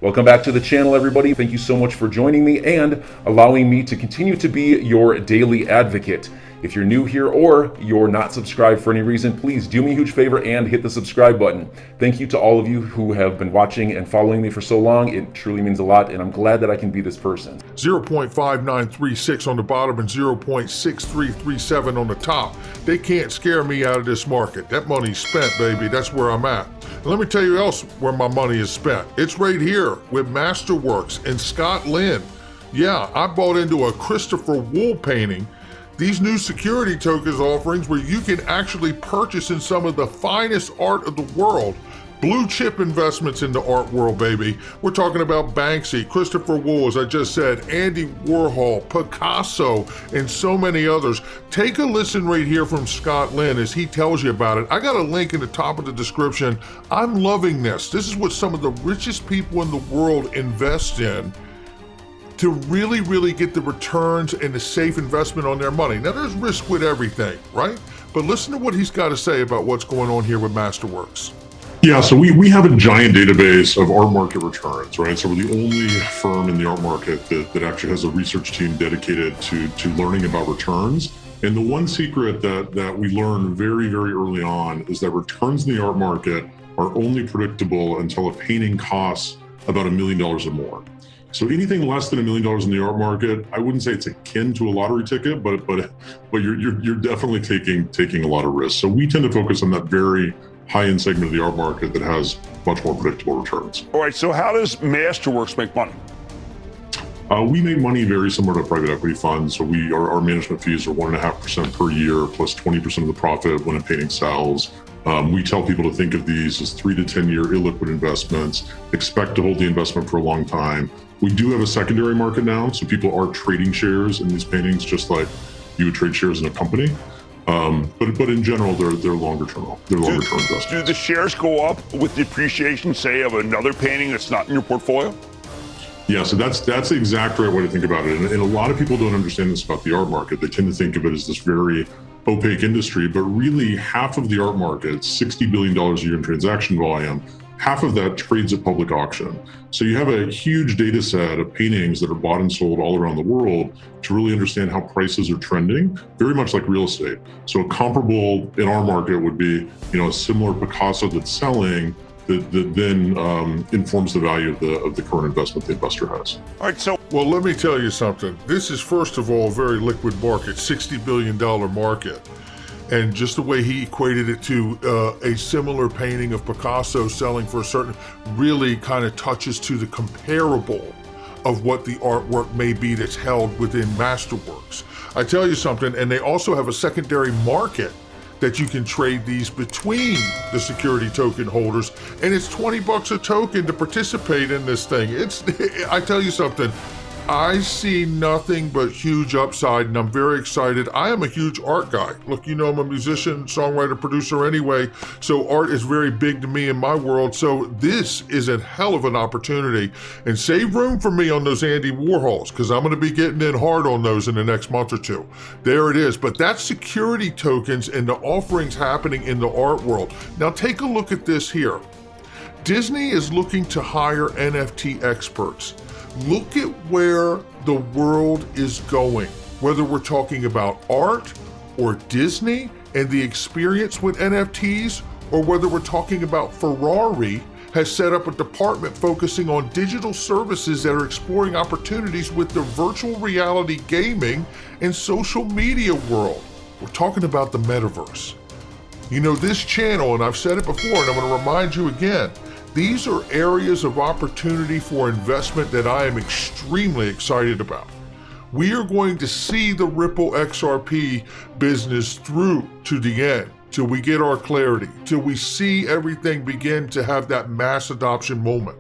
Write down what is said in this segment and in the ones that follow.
Welcome back to the channel, everybody. Thank you so much for joining me and allowing me to continue to be your daily advocate. If you're new here or you're not subscribed for any reason, please do me a huge favor and hit the subscribe button. Thank you to all of you who have been watching and following me for so long. It truly means a lot, and I'm glad that I can be this person. 0.5936 on the bottom and 0.6337 on the top. They can't scare me out of this market. That money's spent, baby. That's where I'm at. And let me tell you else where my money is spent. It's right here with Masterworks and Scott Lynn. Yeah, I bought into a Christopher Wool painting. These new security tokens offerings where you can actually purchase in some of the finest art of the world. Blue chip investments in the art world, baby. We're talking about Banksy, Christopher Wool, as I just said, Andy Warhol, Picasso, and so many others. Take a listen right here from Scott Lynn as he tells you about it. I got a link in the top of the description. I'm loving this. This is what some of the richest people in the world invest in to really get the returns and the safe investment on their money. Now, there's risk with everything, right? But listen to what he's got to say about what's going on here with Masterworks. Yeah, so we have a giant database of art market returns, right? So we're the only firm in the art market that actually has a research team dedicated to learning about returns. And the one secret that we learned very early on is that returns in the art market are only predictable until a painting costs about $1 million or more. So anything less than $1 million in the art market, I wouldn't say it's akin to a lottery ticket, but you're definitely taking a lot of risk. So we tend to focus on that very high-end segment of the art market that has much more predictable returns. All right, so how does Masterworks make money? We make money very similar to private equity funds. So our management fees are 1.5% per year plus 20% of the profit when a painting sells. We tell people to think of these as 3 to 10 year illiquid investments, expect to hold the investment for a long time. We do have a secondary market now, so people are trading shares in these paintings just like you would trade shares in a company. But in general, they're longer term investments. Do the shares go up with the appreciation, say, of another painting that's not in your portfolio? Yeah, so that's the exact right way to think about it. And a lot of people don't understand this about the art market. They tend to think of it as this very opaque industry, but really half of the art market, $60 billion a year in transaction volume, half of that trades at public auction. So you have a huge data set of paintings that are bought and sold all around the world to really understand how prices are trending, very much like real estate. So a comparable in our market would be, a similar Picasso that's selling that then informs the value of the current investment the investor has. All right, so. Well, let me tell you something. This is, first of all, a very liquid market, $60 billion market. And just the way he equated it to a similar painting of Picasso selling for a certain, really kind of touches to the comparable of what the artwork may be that's held within Masterworks. I tell you something, and they also have a secondary market that you can trade these between the security token holders, and it's $20 a token to participate in this thing. I tell you something, I see nothing but huge upside, and I'm very excited. I am a huge art guy. Look, I'm a musician, songwriter, producer anyway, so art is very big to me in my world. So this is a hell of an opportunity, and save room for me on those Andy Warhols, because I'm going to be getting in hard on those in the next month or two. There it is. But that's security tokens and the offerings happening in the art world. Now take a look at this here. Disney is looking to hire NFT experts. Look at where the world is going, whether we're talking about art or Disney and the experience with NFTs, or whether we're talking about Ferrari has set up a department focusing on digital services that are exploring opportunities with the virtual reality gaming and social media world. We're talking about the metaverse. This channel, and I've said it before, and I'm going to remind you again, these are areas of opportunity for investment that I am extremely excited about. We are going to see the Ripple XRP business through to the end, till we get our clarity, till we see everything begin to have that mass adoption moment.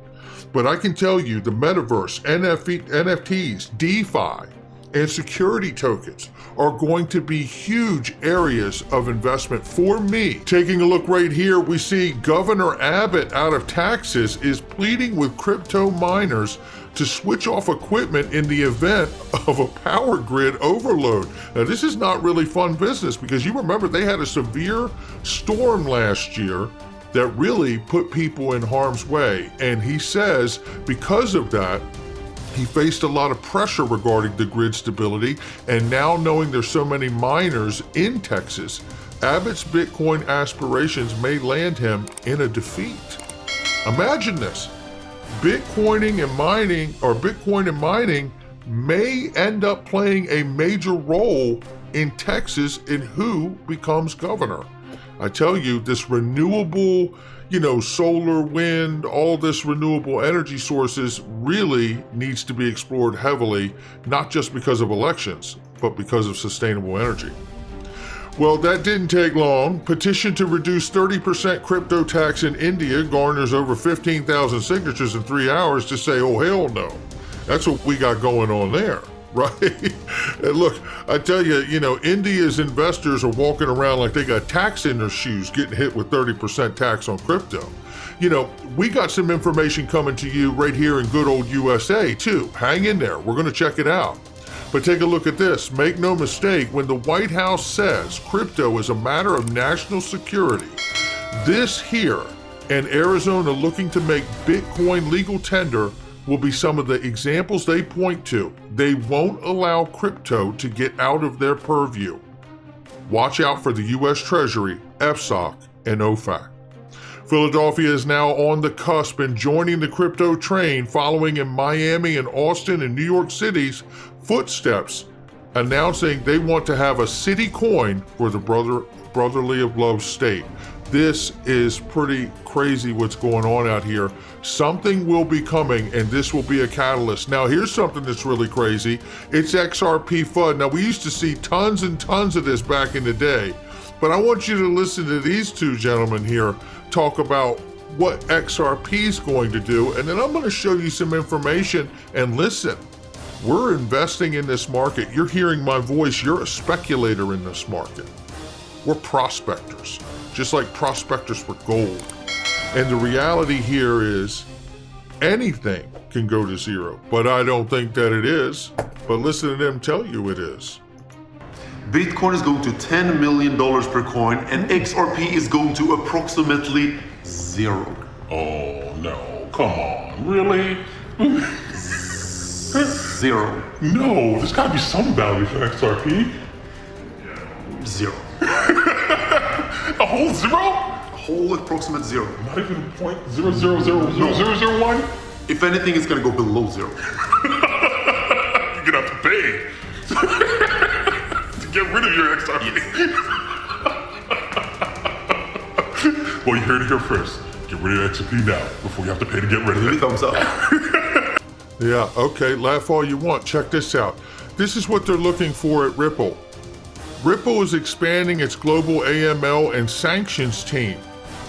But I can tell you the metaverse, NFTs, DeFi, and security tokens are going to be huge areas of investment for me. Taking a look right here, we see Governor Abbott out of Texas is pleading with crypto miners to switch off equipment in the event of a power grid overload. Now, this is not really fun business because you remember they had a severe storm last year that really put people in harm's way. And he says because of that, he faced a lot of pressure regarding the grid stability, and now knowing there's so many miners in Texas, Abbott's Bitcoin aspirations may land him in a defeat. Imagine this. Bitcoin and mining may end up playing a major role in Texas in who becomes governor. I tell you, this renewable, solar, wind, all this renewable energy sources really needs to be explored heavily, not just because of elections, but because of sustainable energy. Well, that didn't take long. Petition to reduce 30% crypto tax in India garners over 15,000 signatures in 3 hours to say, oh, hell no. That's what we got going on there, right? And look, I tell you, India's investors are walking around like they got tax in their shoes, getting hit with 30% tax on crypto. We got some information coming to you right here in good old USA too. Hang in there. We're going to check it out. But take a look at this. Make no mistake, when the White House says crypto is a matter of national security, this here and Arizona looking to make Bitcoin legal tender will be some of the examples they point to. They won't allow crypto to get out of their purview. Watch out for the U.S. Treasury, FSOC, and OFAC. Philadelphia is now on the cusp and joining the crypto train, following in Miami and Austin and New York City's footsteps, announcing they want to have a city coin for the brotherly of love state. This is pretty crazy what's going on out here. Something will be coming, and this will be a catalyst. Now, here's something that's really crazy. It's XRP FUD. Now, we used to see tons and tons of this back in the day, but I want you to listen to these two gentlemen here talk about what XRP is going to do, and then I'm going to show you some information. And listen, we're investing in this market. You're hearing my voice. You're a speculator in this market. We're prospectors, just like prospectors for gold. And the reality here is anything can go to zero, but I don't think that it is. But listen to them tell you it is. Bitcoin is going to $10 million per coin, and XRP is going to approximately zero. Oh no, come on, really? Zero. No, there's gotta be some value for XRP. Zero. A whole zero? A whole approximate zero. Not even 0.0000001? If anything, it's gonna go below zero. You're gonna have to pay to get rid of your XRP. Well, you heard it here first. Get rid of XRP now before you have to pay to get rid of it. Thumbs up. Yeah, okay, laugh all you want. Check this out. This is what they're looking for at Ripple. Ripple is expanding its global AML and sanctions team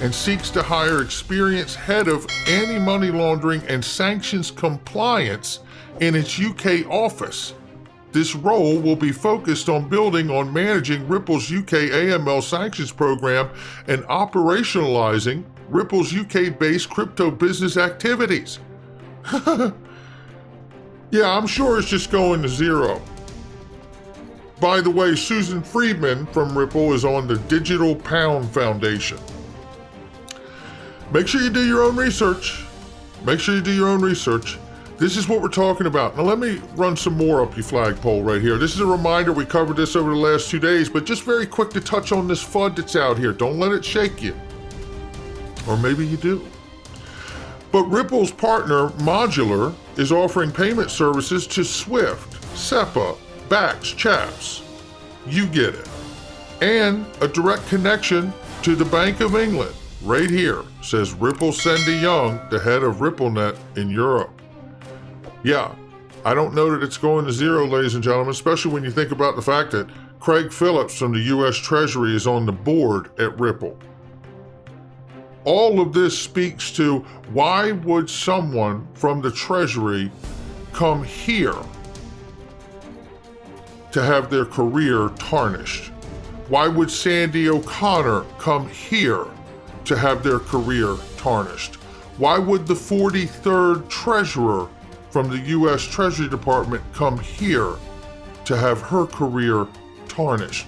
and seeks to hire experienced head of anti-money laundering and sanctions compliance in its UK office. This role will be focused on building on managing Ripple's UK AML sanctions program and operationalizing Ripple's UK-based crypto business activities. Yeah, I'm sure it's just going to zero. By the way, Susan Friedman from Ripple is on the Digital Pound Foundation. Make sure you do your own research. Make sure you do your own research. This is what we're talking about. Now let me run some more up your flagpole right here. This is a reminder, we covered this over the last 2 days, but just very quick to touch on this FUD that's out here. Don't let it shake you. Or maybe you do. But Ripple's partner, Modular, is offering payment services to Swift, SEPA, Bax, Chaps. You get it. And a direct connection to the Bank of England. Right here, says Ripple Cindy Young, the head of RippleNet in Europe. Yeah, I don't know that it's going to zero, ladies and gentlemen, especially when you think about the fact that Craig Phillips from the U.S. Treasury is on the board at Ripple. All of this speaks to why would someone from the Treasury come here to have their career tarnished? Why would Sandy O'Connor come here to have their career tarnished? Why would the 43rd Treasurer from the U.S. Treasury Department come here to have her career tarnished?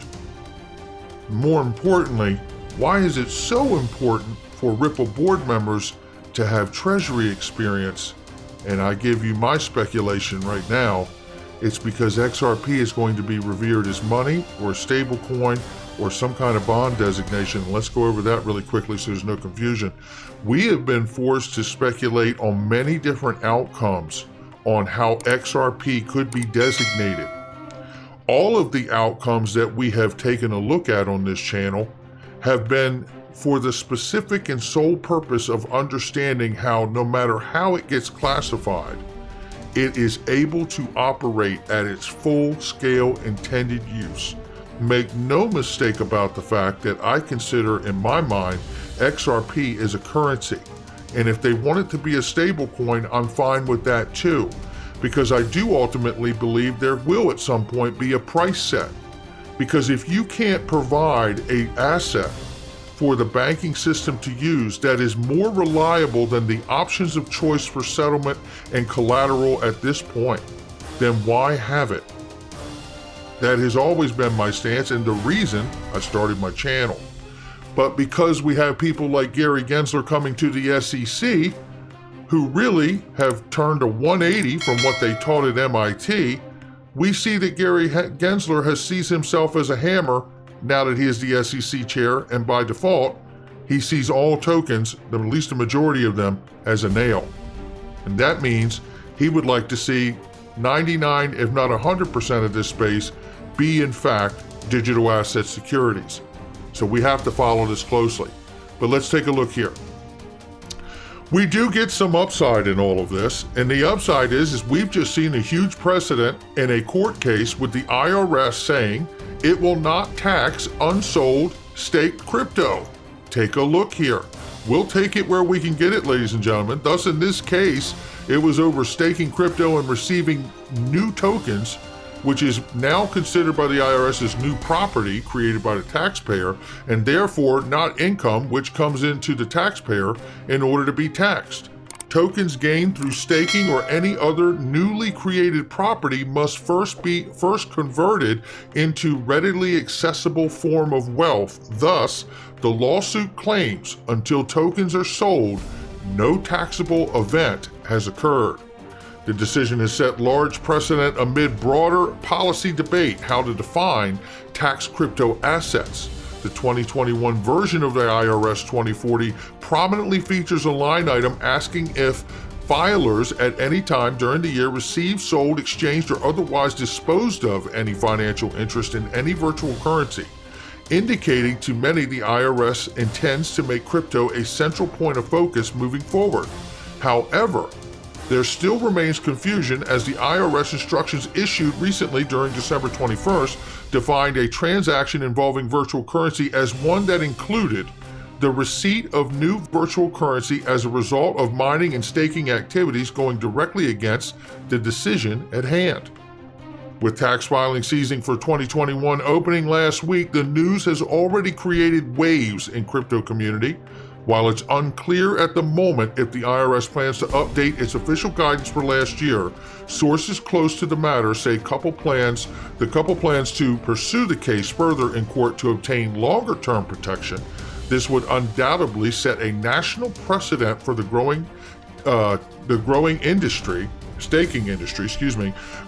More importantly, Why is it so important for Ripple board members to have treasury experience? And I give you my speculation right now. It's because XRP is going to be revered as money or a stable coin or some kind of bond designation. Let's go over that really quickly so there's no confusion. We have been forced to speculate on many different outcomes on how XRP could be designated. All of the outcomes that we have taken a look at on this channel have been for the specific and sole purpose of understanding how, no matter how it gets classified, it is able to operate at its full-scale intended use. Make no mistake about the fact that I consider, in my mind, XRP is a currency. And if they want it to be a stable coin, I'm fine with that too, because I do ultimately believe there will at some point be a price set. Because if you can't provide an asset for the banking system to use that is more reliable than the options of choice for settlement and collateral at this point, then why have it? That has always been my stance and the reason I started my channel. But because we have people like Gary Gensler coming to the SEC, who really have turned a 180 from what they taught at MIT, we see that Gary Gensler sees himself as a hammer now that he is the SEC chair, and by default, he sees all tokens, at least the majority of them, as a nail. And that means he would like to see 99, if not 100% of this space be in fact digital asset securities. So we have to follow this closely. But let's take a look here. We do get some upside in all of this, and the upside is we've just seen a huge precedent in a court case with the IRS saying it will not tax unsold staked crypto. Take a look here. We'll take it where we can get it, ladies and gentlemen. Thus, in this case, it was over staking crypto and receiving new tokens, which is now considered by the IRS as new property created by the taxpayer, and therefore not income which comes into the taxpayer in order to be taxed. Tokens gained through staking or any other newly created property must first be converted into readily accessible form of wealth. Thus, the lawsuit claims until tokens are sold, no taxable event has occurred. The decision has set large precedent amid broader policy debate how to define tax crypto assets. The 2021 version of the IRS 2040 prominently features a line item asking if filers at any time during the year received, sold, exchanged, or otherwise disposed of any financial interest in any virtual currency, indicating to many the IRS intends to make crypto a central point of focus moving forward. However, there still remains confusion as the IRS instructions issued recently during December 21st defined a transaction involving virtual currency as one that included the receipt of new virtual currency as a result of mining and staking activities going directly against the decision at hand. With tax filing season for 2021 opening last week, the news has already created waves in crypto community. While it's unclear at the moment if the IRS plans to update its official guidance for last year, sources close to the matter say the couple plans to pursue the case further in court to obtain longer-term protection. This would undoubtedly set a national precedent for the growing staking industry,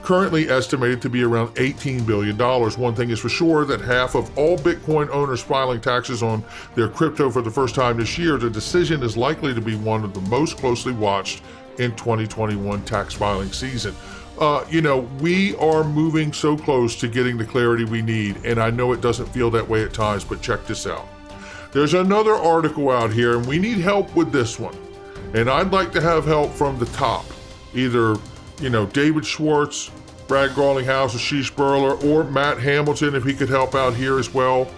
currently estimated to be around $18 billion. One thing is for sure, that half of all Bitcoin owners filing taxes on their crypto for the first time this year, the decision is likely to be one of the most closely watched in 2021 tax filing season. We are moving so close to getting the clarity we need, and I know it doesn't feel that way at times, but check this out. There's another article out here, and we need help with this one. And I'd like to have help from the top. Either, David Schwartz, Brad Garlinghouse, Ashish Burler, or Matt Hamilton, if he could help out here as well.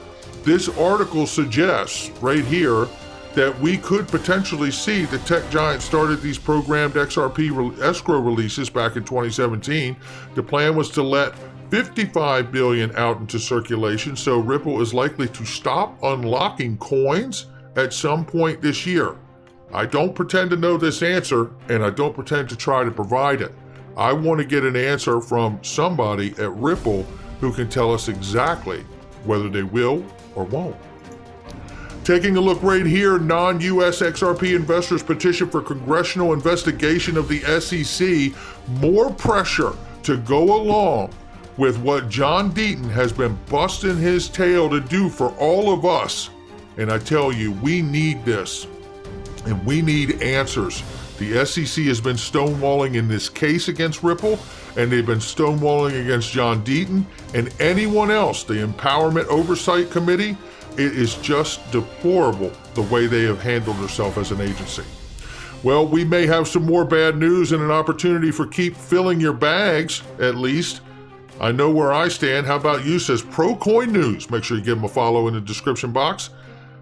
This article suggests right here that we could potentially see the tech giant started these programmed XRP escrow releases back in 2017. The plan was to let 55 billion out into circulation, so Ripple is likely to stop unlocking coins at some point this year. I don't pretend to know this answer, and I don't pretend to try to provide it. I want to get an answer from somebody at Ripple who can tell us exactly whether they will or won't. Taking a look right here, non-US XRP investors petition for congressional investigation of the SEC. More pressure to go along with what John Deaton has been busting his tail to do for all of us. And I tell you, we need this, and we need answers. The SEC has been stonewalling in this case against Ripple, and they've been stonewalling against John Deaton and anyone else. The Empowerment Oversight Committee, it is just deplorable the way they have handled themselves as an agency. Well, we may have some more bad news and an opportunity for keep filling your bags, at least. I know where I stand. How about you, says ProCoin News. Make sure you give him a follow in the description box.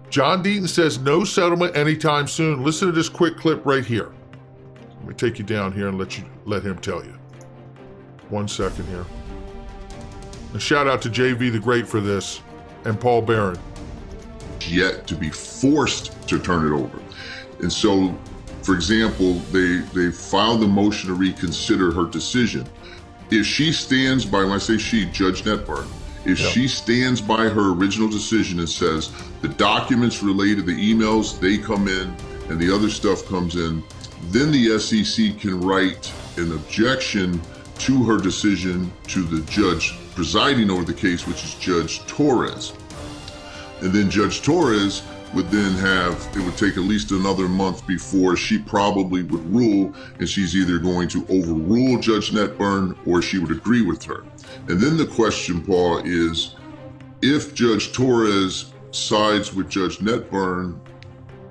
John Deaton says no settlement anytime soon. Listen to this quick clip right here. Let me take you down here and let him tell you. 1 second here. And shout out to JV the Great for this, and Paul Barron. Yet to be forced to turn it over. And so, for example, they filed a motion to reconsider her decision. If she stands by, when I say she, Judge Netburn, if she stands by her original decision and says the documents related, the emails, they come in and the other stuff comes in, then the SEC can write an objection to her decision to the judge presiding over the case, which is Judge Torres. And then Judge Torres would then it would take at least another month before she probably would rule, and she's either going to overrule Judge Netburn or she would agree with her. And then the question, Paul, is if Judge Torres sides with Judge Netburn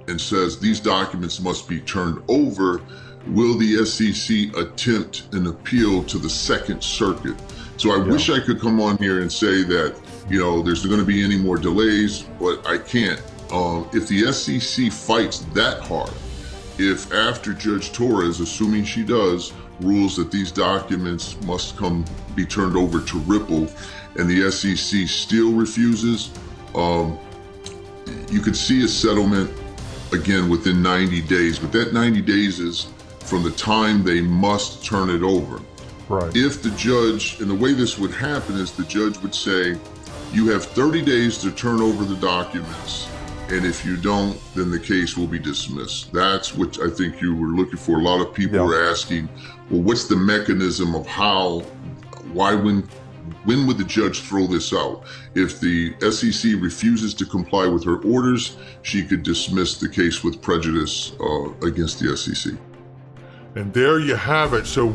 and says these documents must be turned over, will the SEC attempt an appeal to the Second Circuit? So I wish I could come on here and say that, there's going to be any more delays, but I can't. If the SEC fights that hard, if after Judge Torres, assuming she does, rules that these documents must be turned over to Ripple, and the SEC still refuses, you could see a settlement again within 90 days, but that 90 days is from the time they must turn it over. Right. If the judge, and the way this would happen is the judge would say, you have 30 days to turn over the documents, and if you don't, then the case will be dismissed. That's what I think you were looking for. A lot of people were asking, well, what's the mechanism of when would the judge throw this out? If the SEC refuses to comply with her orders, she could dismiss the case with prejudice against the SEC. And there you have it. So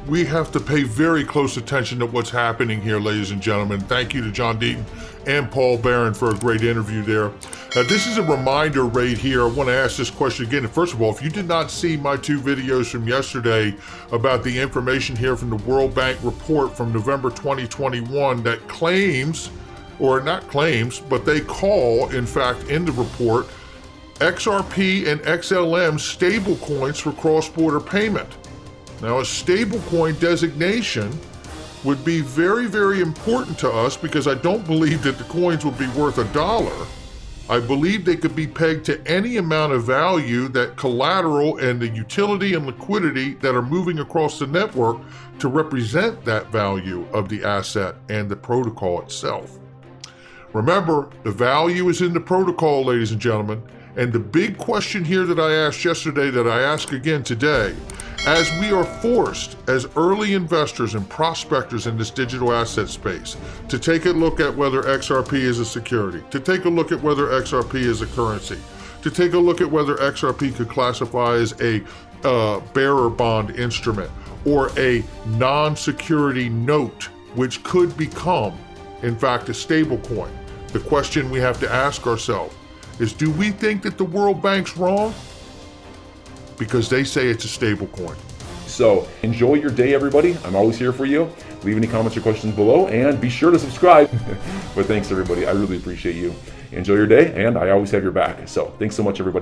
we have to pay very close attention to what's happening here, ladies and gentlemen. Thank you to John Deaton and Paul Barron for a great interview there. This is a reminder right here. I want to ask this question again. First of all, if you did not see my 2 videos from yesterday about the information here from the World Bank report from November 2021 that claims, or not claims, but they call, in fact, in the report, XRP and XLM stablecoins for cross-border payment. Now, a stablecoin designation would be very, very important to us because I don't believe that the coins would be worth $1. I believe they could be pegged to any amount of value that collateral and the utility and liquidity that are moving across the network to represent that value of the asset and the protocol itself. Remember, the value is in the protocol, ladies and gentlemen. And the big question here that I asked yesterday that I ask again today, as we are forced as early investors and prospectors in this digital asset space to take a look at whether XRP is a security, to take a look at whether XRP is a currency, to take a look at whether XRP could classify as a bearer bond instrument or a non-security note, which could become, in fact, a stable coin. The question we have to ask ourselves is, do we think that the World Bank's wrong? Because they say it's a stable coin. So enjoy your day, everybody. I'm always here for you. Leave any comments or questions below, and be sure to subscribe. But thanks, everybody. I really appreciate you. Enjoy your day, and I always have your back. So thanks so much, everybody.